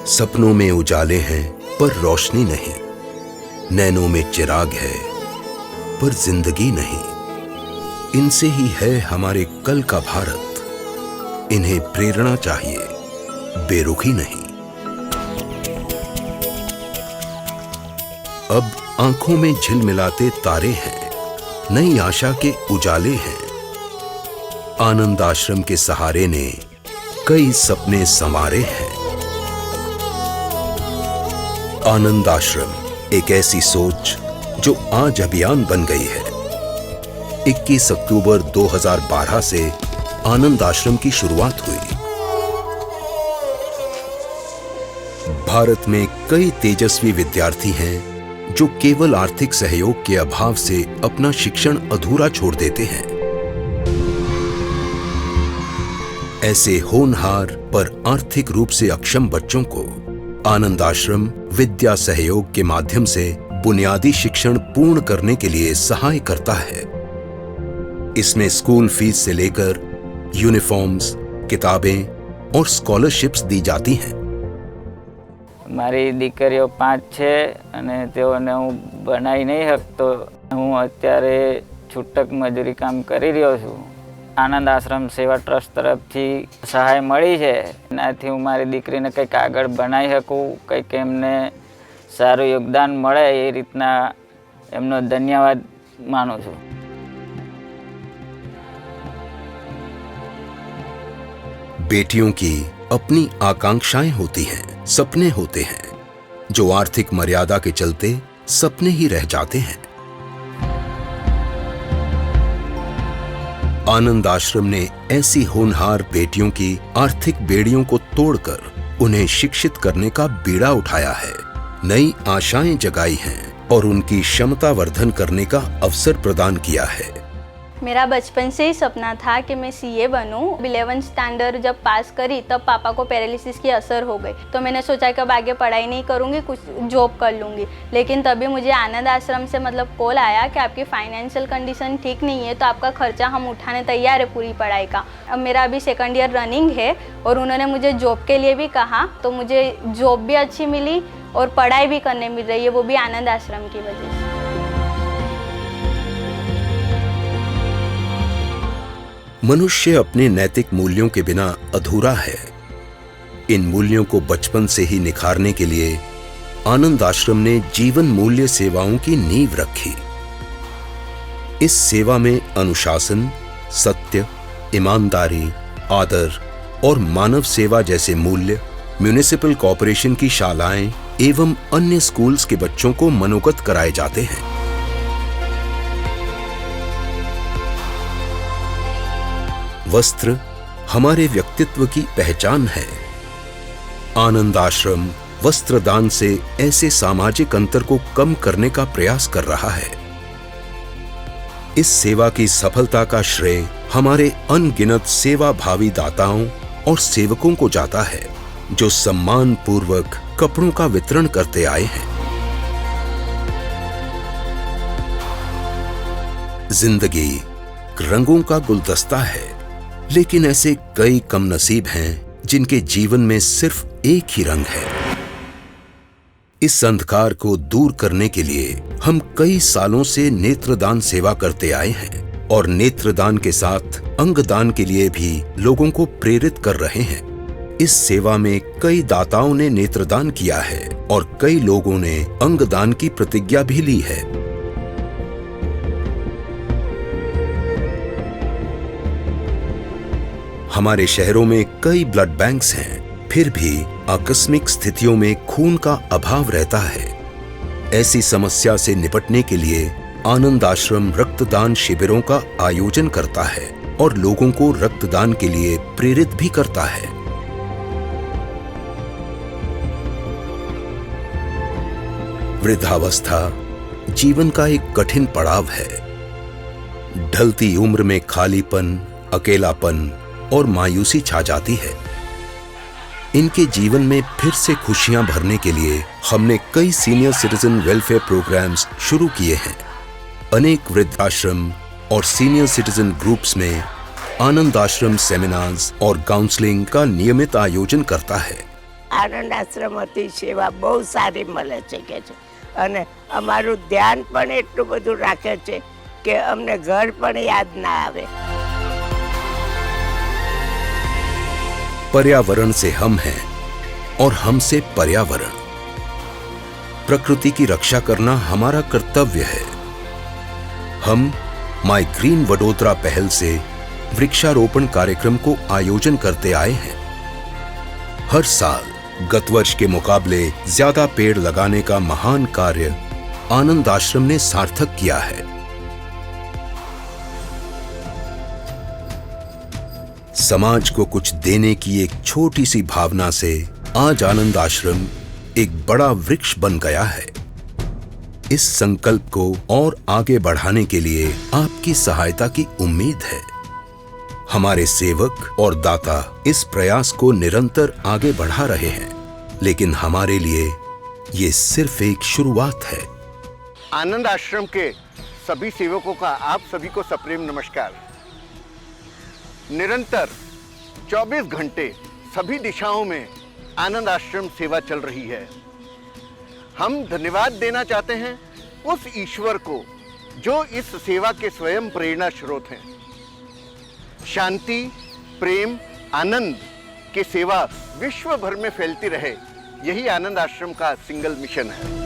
सपनों में उजाले हैं पर रोशनी नहीं, नैनों में चिराग है पर जिंदगी नहीं। इनसे ही है हमारे कल का भारत, इन्हें प्रेरणा चाहिए, बेरुखी नहीं। अब आंखों में झिलमिलाते तारे हैं, नई आशा के उजाले हैं। आनंद आश्रम के सहारे ने कई सपने संवारे हैं। आनंद आश्रम एक ऐसी सोच जो आज अभियान बन गई है। 21 अक्टूबर 2012 से आनंद आश्रम की शुरुआत हुई। भारत में कई तेजस्वी विद्यार्थी हैं जो केवल आर्थिक सहयोग के अभाव से अपना शिक्षण अधूरा छोड़ देते हैं। ऐसे होनहार पर आर्थिक रूप से अक्षम बच्चों को आनंद आश्रम विद्या सहयोग के माध्यम से बुनियादी शिक्षण पूर्ण करने के लिए सहाय करता है। इसमें स्कूल फीस से लेकर यूनिफॉर्म्स, किताबें और स्कॉलरशिप्स दी जाती हैं। मारी दीकरीओ 5 छे अने तेओने हूँ बनाई नहीं सकतो। हूँ अत्यारे छूटक मजूरी काम करी रह्यो छुं। आनंद आश्रम सेवा ट्रस्ट तरफथी सहाय मળી છે। એનાથી હું મારી દીકરીને કંઈક આગળ બનાવી શકું, કંઈક એમને સારું યોગદાન મળે એ રીતના એમનો ધન્યવાદ માનું છું। बेटियों की अपनी आकांक्षाएं होती हैं, सपने होते हैं जो आर्थिक मर्यादा के चलते सपने ही रह जाते हैं। आनंद आश्रम ने ऐसी होनहार बेटियों की आर्थिक बेड़ियों को तोड़कर उन्हें शिक्षित करने का बीड़ा उठाया है, नई आशाएं जगाई हैं और उनकी क्षमता वर्धन करने का अवसर प्रदान किया है। मेरा बचपन से ही सपना था कि मैं सीए बनूं। 11th स्टैंडर्ड जब पास करी तब पापा को पैरालिसिस की असर हो गई, तो मैंने सोचा कि अब आगे पढ़ाई नहीं करूंगी, कुछ जॉब कर लूंगी। लेकिन तभी मुझे आनंद आश्रम से कॉल आया कि आपकी फाइनेंशियल कंडीशन ठीक नहीं है, तो आपका खर्चा हम उठाने तैयार है पूरी पढ़ाई का। अब मेरा अभी 2nd ईयर रनिंग है और उन्होंने मुझे जॉब के लिए भी कहा, तो मुझे जॉब भी अच्छी मिली और पढ़ाई भी करने मिल रही है, वो भी आनंद आश्रम की वजह से। मनुष्य अपने नैतिक मूल्यों के बिना अधूरा है। इन मूल्यों को बचपन से ही निखारने के लिए आनंद आश्रम ने जीवन मूल्य सेवाओं की नींव रखी। इस सेवा में अनुशासन, सत्य, ईमानदारी, आदर और मानव सेवा जैसे मूल्य म्युनिसिपल कॉर्पोरेशन की शालाएं एवं अन्य स्कूल्स के बच्चों को मनोगत कराए जाते हैं। वस्त्र हमारे व्यक्तित्व की पहचान है। आनंद आश्रम वस्त्रदान से ऐसे सामाजिक अंतर को कम करने का प्रयास कर रहा है। इस सेवा की सफलता का श्रेय हमारे अनगिनत सेवा भावी दाताओं और सेवकों को जाता है, जो सम्मान पूर्वक कपड़ों का वितरण करते आए हैं। जिंदगी रंगों का गुलदस्ता है, लेकिन ऐसे कई कम नसीब हैं जिनके जीवन में सिर्फ एक ही रंग है। इस अंधकार को दूर करने के लिए हम कई सालों से नेत्रदान सेवा करते आए हैं और नेत्रदान के साथ अंगदान के लिए भी लोगों को प्रेरित कर रहे हैं। इस सेवा में कई दाताओं ने नेत्रदान किया है और कई लोगों ने अंगदान की प्रतिज्ञा भी ली है। हमारे शहरों में कई ब्लड बैंक्स हैं, फिर भी आकस्मिक स्थितियों में खून का अभाव रहता है। ऐसी समस्या से निपटने के लिए आनंद आश्रम रक्तदान शिविरों का आयोजन करता है और लोगों को रक्तदान के लिए प्रेरित भी करता है। वृद्धावस्था जीवन का एक कठिन पड़ाव है। ढलती उम्र में खालीपन, अकेलापन और मायूसी छा जाती है। इनके जीवन में फिर से खुशियां भरने के लिए हमने कई सीनियर सिटीजन वेलफेयर प्रोग्राम्स शुरू किए हैं। अनेक वृद्धाश्रम और सीनियर सिटीजन ग्रुप्स में आनंद आश्रम सेमिनार्स और काउंसलिंग का नियमित आयोजन करता है। આનંદ આશ્રમથી સેવા બહુ સારી મળે છે કે છે, અને અમારું ધ્યાન પણ એટલું બધું રાખે છે કે અમને ઘર પણ યાદ ના આવે. पर्यावरण से हम हैं और हमसे पर्यावरण. प्रकृति की रक्षा करना हमारा कर्तव्य है. हम माय ग्रीन वडोदरा पहल से वृक्षारोपण कार्यक्रम को आयोजन करते आए हैं. हर साल गत वर्ष के मुकाबले ज्यादा पेड़ लगाने का महान कार्य आनंद आश्रम ने सार्थक किया है. समाज को कुछ देने की एक छोटी सी भावना से आज आनंद आश्रम एक बड़ा वृक्ष बन गया है. इस संकल्प को और आगे बढ़ाने के लिए आपकी सहायता की उम्मीद है. हमारे सेवक और दाता इस प्रयास को निरंतर आगे बढ़ा रहे हैं, लेकिन हमारे लिए ये सिर्फ एक शुरुआत है. आनंद आश्रम के सभी सेवकों का आप सभी को सप्रेम नमस्कार. निरंतर 24 घंटे सभी दिशाओं में आनंद आश्रम सेवा चल रही है. हम धन्यवाद देना चाहते हैं उस ईश्वर को जो इस सेवा के स्वयं प्रेरणा स्रोत हैं. शांति, प्रेम, आनंद की सेवा विश्व भर में फैलती रहे, यही आनंद आश्रम का सिंगल मिशन है.